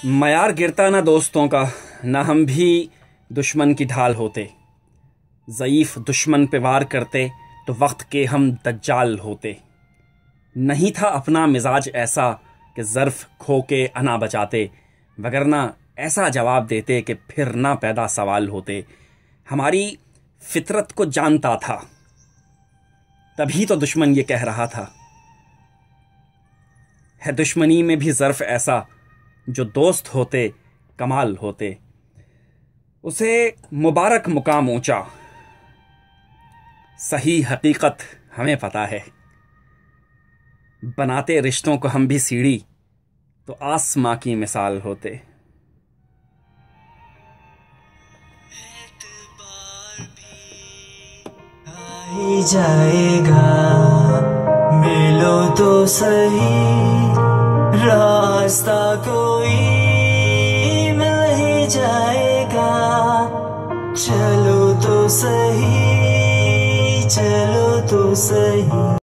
मयार गिरता ना दोस्तों का, ना हम भी दुश्मन की ढाल होते। ज़ईफ़ दुश्मन पे वार करते तो वक्त के हम दज्जाल होते। नहीं था अपना मिजाज ऐसा कि ज़र्फ़ खो के अना बचाते, वगरना ऐसा जवाब देते कि फिर ना पैदा सवाल होते। हमारी फितरत को जानता था, तभी तो दुश्मन ये कह रहा था। है दुश्मनी में भी ज़र्फ़ ऐसा, जो दोस्त होते कमाल होते। उसे मुबारक मुकाम ऊंचा, सही हकीकत हमें पता है। बनाते रिश्तों को हम भी सीढ़ी, तो आसमां की मिसाल होते। ही जाएगा, मिलो तो सही, रास्ता कोई मिल ही जाएगा। चलो तो सही, चलो तो सही।